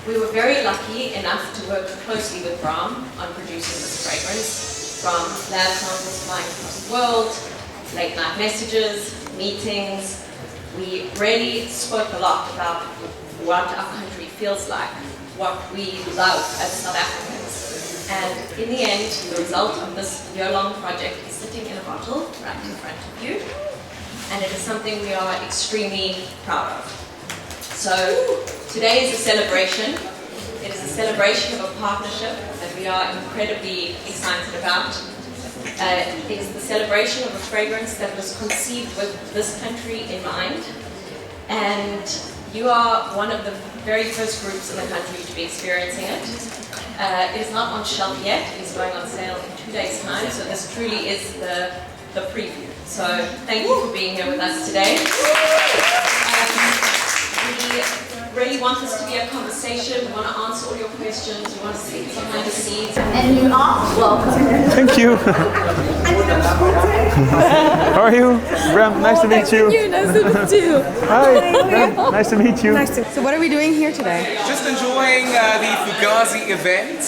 We were very lucky enough to work closely with Bram on producing this fragrance, from lab samples flying across the world, late night messages, meetings. We really spoke a lot about what our country feels like, what we love as South Africans. And in the end, the result of this year-long project is sitting in a bottle right in front of you. And it is something we are extremely proud of. So today is a celebration. It is a celebration of a partnership that we are incredibly excited about. It is the celebration of a fragrance that was conceived with this country in mind. And you are one of the very first groups in the country to be experiencing it. It is not on shelf yet. It is going on sale in 2 days' time. So this truly is the preview. So thank you for being here with us today. We really want this to be a conversation. We want to answer all your questions. We want to see behind the scenes. And you are welcome. Thank you. How are you? Bram, nice to meet you. Nice to meet you. Hi, Bram, nice to meet you. So what are we doing here today? Just enjoying the Fugazi event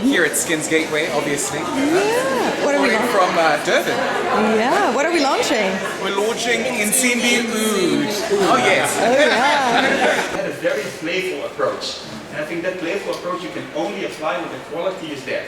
here at Skins Gateway, obviously. Yeah. What are we launching? From Durban. Yeah. What are we launching? We're launching Insimbi Oudh. Oh yes. Oh yeah. Had a very playful approach, and I think that playful approach you can only apply when the quality is there.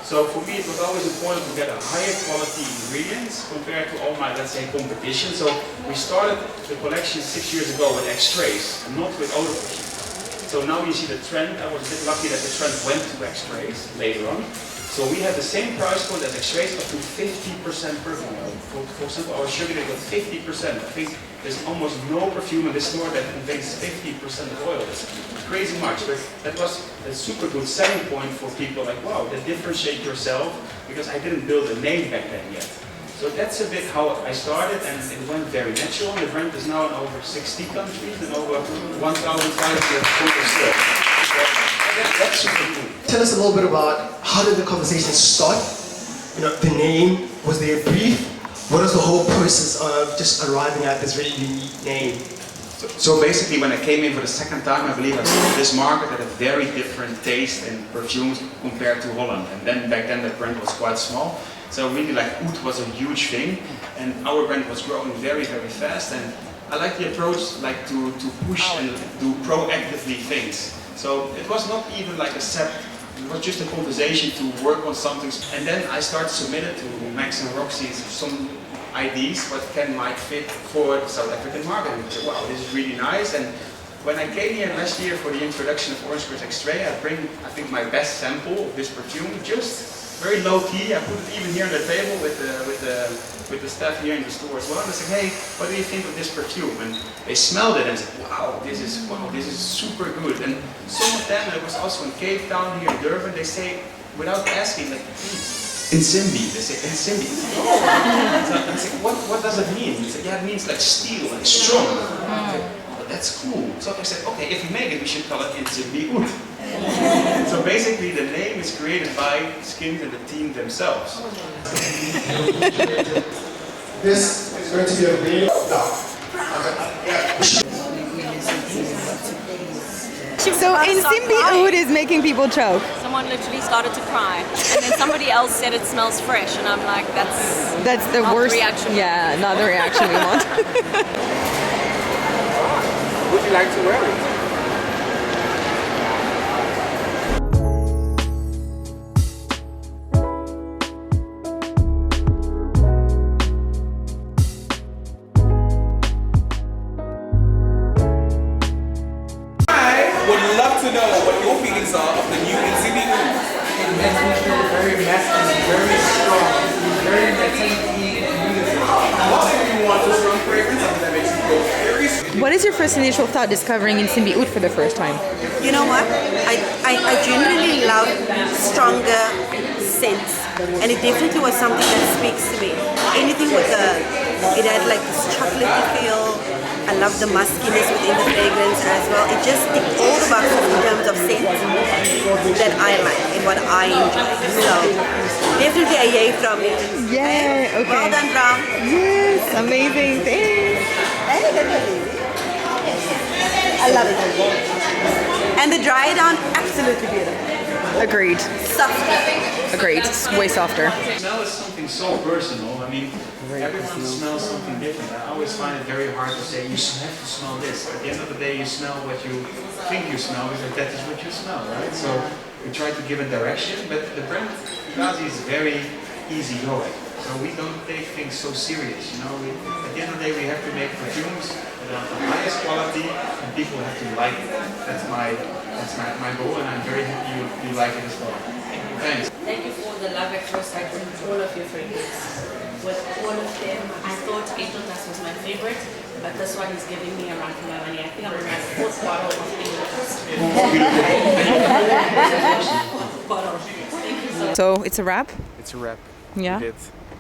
So for me, it was always important to get a higher quality ingredients compared to all my, let's say, competition. So we started the collection 6 years ago with X-rays, not with eau de parfum. So now you see the trend. I was a bit lucky that the trend went to X-rays later on. So we had the same price point as X-rays, up to 50% perfume. For example, our sugar they got 50%. I think there's almost no perfume in this store that contains 50% of oil. It's crazy much, but that was a super good selling point for people like, wow, that differentiate yourself, because I didn't build a name back then yet. So that's a bit how I started, and it went very natural. The brand is now in over 60 countries and over 1,500 points of sale. That's super cool. Tell us a little bit about how did the conversation start? You know, the name, was there a brief? What is the whole process of just arriving at this really unique name? So basically, when I came in for the second time, I believe I saw this market had a very different taste in perfumes compared to Holland. And then back then, that brand was quite small. So really, like Oud was a huge thing, and our brand was growing very, very fast. And I like the approach, like to push and do proactively things. So it was not even like a set. It was just a conversation to work on something. And then I started submitting to Max and Roxy some ideas what might fit for the South African market. And I said, wow, this is really nice. And when I came here last year for the introduction of Orange Crush X-Ray, I bring, I think, my best sample of this perfume, just very low key. I put it even here on the table with the staff here in the store as well. And I said, hey, what do you think of this perfume? And they smelled it and said, wow, this is super good. And some of them, it was also in Cape Town, here in Durban, they say, without asking, like, Insimbi. They say Insimbi. So I said, what does it mean? He said, yeah, it means like steel, like strong. I said, oh, that's cool. So I said, okay, if we make it, we should call it Insimbi Oudh. So basically, the name is created by Skins and the team themselves. This is going to be a video. So Insimbi Oudh is making people choke. Someone literally started to cry, and then somebody else said it smells fresh, and I'm like, that's the not worst the reaction. Yeah, not the reaction we want. Would you like to wear it? Would love to know what your feelings are of the new Insimbi Oudh. It makes me feel very masculine, very strong, very maternity and beautiful. What do you want a strong fragrance? Something that makes you go very sweet. What is your first initial thought discovering Insimbi Oudh for the first time? You know what? I generally love stronger scents, and it definitely was something that speaks to me. Anything with it had like this chocolatey feel. I love the muskiness within the fragrance as well. It just ticked all the boxes in terms of scents that I like and what I enjoy. So definitely a yay from me. Yeah, okay. Well done, Bram. Yes, amazing. Thanks. I love it. And the dry down, absolutely beautiful. Agreed. Soft. Agreed. It's way softer. Smell is something so personal. I mean, everyone smells something different. I always find it very hard to say, you have to smell this. At the end of the day, you smell what you think you smell, because that is what you smell, right? So we try to give a direction, but the brand Fugazi is very easygoing. So we don't take things so serious, you know. At the end of the day, we have to make perfumes that are of the highest quality, and people have to like it. That's my goal, and I'm very happy you like it as well. Thanks. Thank you for the love at first sight with all of your fragrances. With all of them, I thought Angel was my favorite, but this one is giving me a run for my money. I think I'm on my 4th bottle of Angel. Thank you so much. So it's a wrap? It's a wrap. Yeah. We did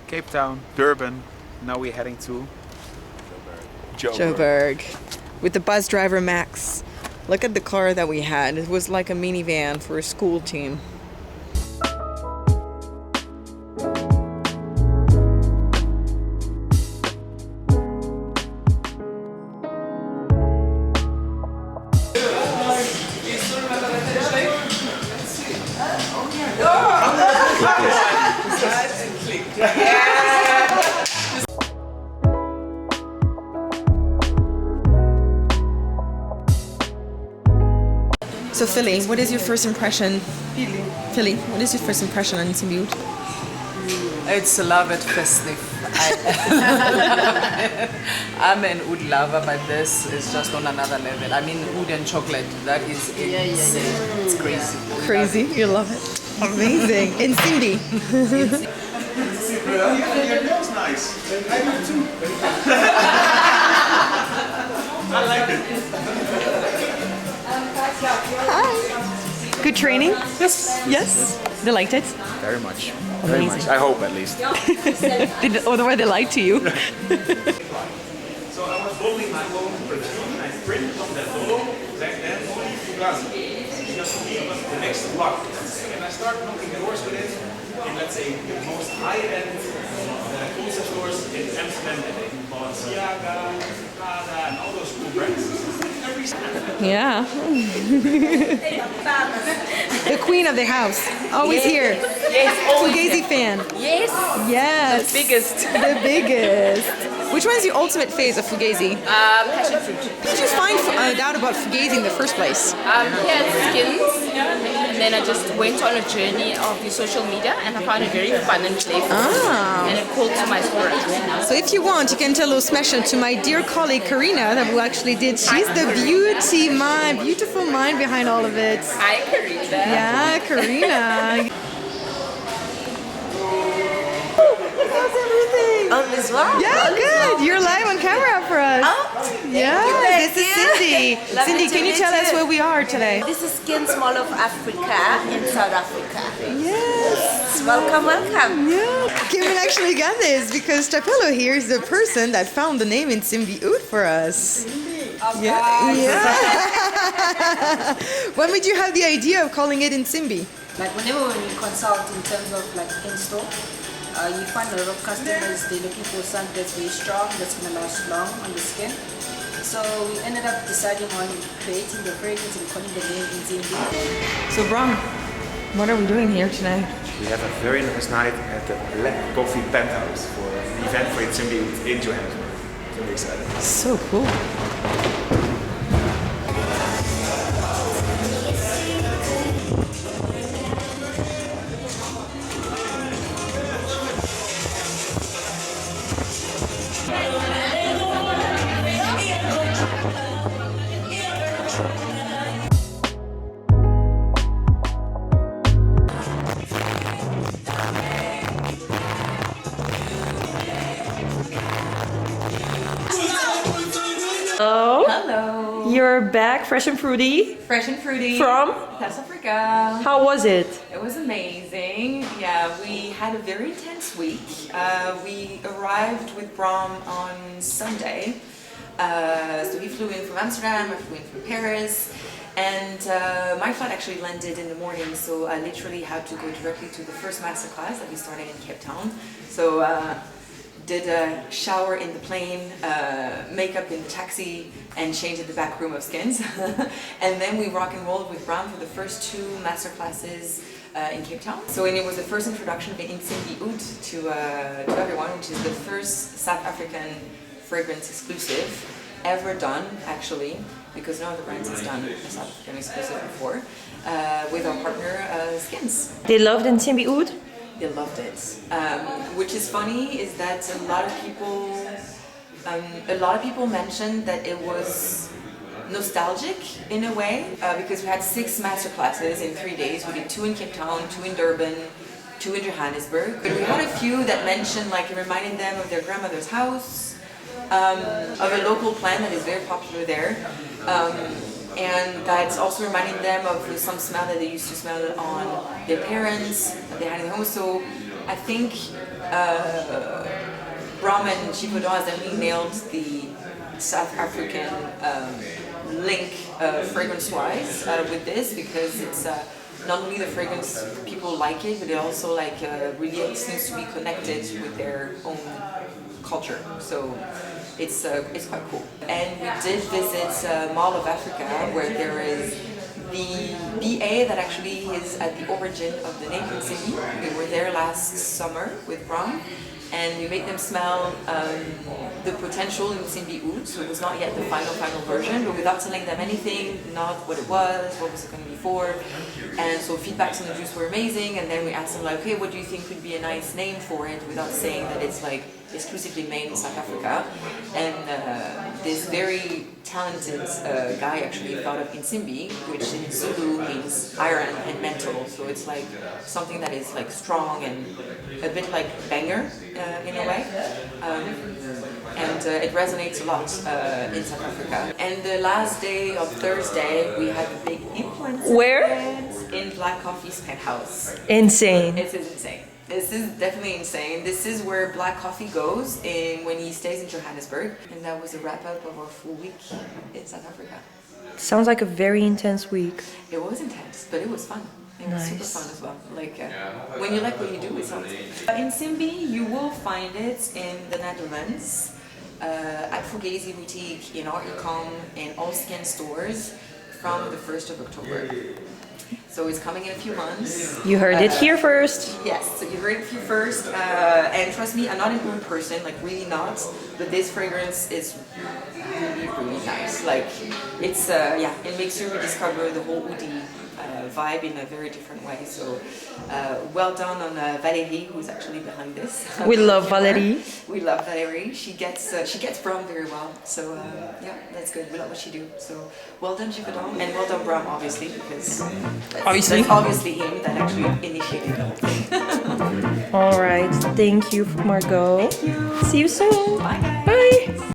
Cape Town, Durban. Now we're heading to Joburg. With the bus driver Max. Look at the car that we had. It was like a minivan for a school team. So Philly, what is your first impression? Philly, what is your first impression on Insimbi Oudh? It's a love at festive. I'm an oud lover, but this is just on another level. I mean, oud and chocolate, that is insane. It's crazy. Crazy, you love it. Amazing. Insimbi. Your nail's nice. I do too. I like it. Hi. Good training? Yes. Yes. They liked it? Very much. Very much. I hope at least. Otherwise they lied to you. So I was holding my own perfume and I printed on that logo back then only Fugazi. Because for me it was the next block. And I started knocking doors with it in, let's say, the most high-end concept stores in Amsterdam, and they bought Siaga, Prada, and all those cool brands. Yeah. The queen of the house. Always here. Yes, Fugazi fan. Yes. Yes. The biggest. The biggest. Which one is your ultimate phase of Fugazi? Passion fruit. How did you find out about Fugazi in the first place? Here at Skins, and then I just went on a journey of the social media, and I found it very fun and playful, and it called to my spirit. So if you want, you can tell a special to my dear colleague Karina, that who actually did. She's the beautiful mind behind all of it. Hi, Karina. Yeah, Karina. How's everything? All is well. Yeah, good. You're live on camera for us. Oh, yeah. thank This is you. Cindy. Lovely Cindy, to can you meet tell us you. where we are today? This is Skins Mall of Africa in South Africa. Yes. Welcome, welcome. Yeah. Kim will actually get this because Chapello here is the person that found the name Insimbi Oudh for us. Yeah. Yeah. When did you have the idea of calling it Insimbi? Like whenever we consult in terms of like in-store, you find a lot of customers, they're looking for something that's very strong, that's going to last long on the skin. So we ended up deciding on creating the fragrance and calling the name Insimbi. So Bram, what are we doing here tonight? We have a very nice night at the Black Coffee Penthouse for an event for Insimbi Oudh in Johannesburg. So we're excited. So cool. Hello. You're back, fresh and fruity. Fresh and fruity. From? South Africa. How was it? It was amazing. Yeah, we had a very intense week. We arrived with Bram on Sunday. So we flew in from Amsterdam, I flew in from Paris. And my flight actually landed in the morning, so I literally had to go directly to the first masterclass that we started in Cape Town. So did a shower in the plane, makeup in the taxi, and change in the back room of Skins. And then we rock and rolled with Bram for the first 2 masterclasses in Cape Town. So and it was the first introduction of the Insimbi Oudh to everyone, which is the first South African fragrance exclusive ever done, actually, because no other brands has done a South African exclusive before, with our partner Skins. They loved Insimbi Oudh? They loved it. Which is funny is that a lot of people mentioned that it was nostalgic in a way, because we had 6 master classes in 3 days. We did 2 in Cape Town, 2 in Durban, 2 in Johannesburg. But we had a few that mentioned like it reminded them of their grandmother's house, of a local plant that is very popular there. And that's also reminding them of some smell that they used to smell on their parents, that they had in their home. So I think Bram and Chico has definitely nailed the South African link fragrance-wise with this, because it's not only the fragrance people like it, but it also like really seems to be connected with their own culture. So it's quite cool. And we did visit Mall of Africa, where there is the BA that actually is at the origin of the name Insimbi. We were there last summer with Bram, and we made them smell the potential Insimbi Oudh. So it was not yet the final version, but without telling them anything, not what it was it going to be for. And so feedbacks on the juice were amazing, and then we asked them like, okay, what do you think would be a nice name for it, without saying that it's like exclusively made in South Africa. And this very talented guy actually thought of Insimbi, which in Zulu means iron and mental. So it's like something that is like strong and a bit like banger in a way. And it resonates a lot in South Africa. And the last day of Thursday, we had a big influence. Where? In Black Coffee's penthouse. Insane. This is insane. This is definitely insane. This is where Black Coffee goes when he stays in Johannesburg. And that was a wrap-up of our full week in South Africa. Sounds like a very intense week. It was intense, but it was fun. It was super fun as well. Like when you like what you do, it's awesome. In Insimbi, you will find it in the Netherlands, at FUGAZZI boutique, in our e-com, in all Skin stores from the 1st of October. So it's coming in a few months. You heard it here first. Yes, so you heard it here first. And trust me, I'm not an oud person, like really not. But this fragrance is really, really nice. Like it's, yeah, it makes you rediscover the whole oudie vibe in a very different way. So well done on Valérie, who's actually behind this. We love Valérie. We love Valérie. She gets Bram very well. So yeah, that's good. We love what she do. So well done, Givaudan, and well done, Bram, obviously, because that's obviously him that actually initiated the whole thing. All right. Thank you, Margot. Thank you. See you soon. Bye. Bye.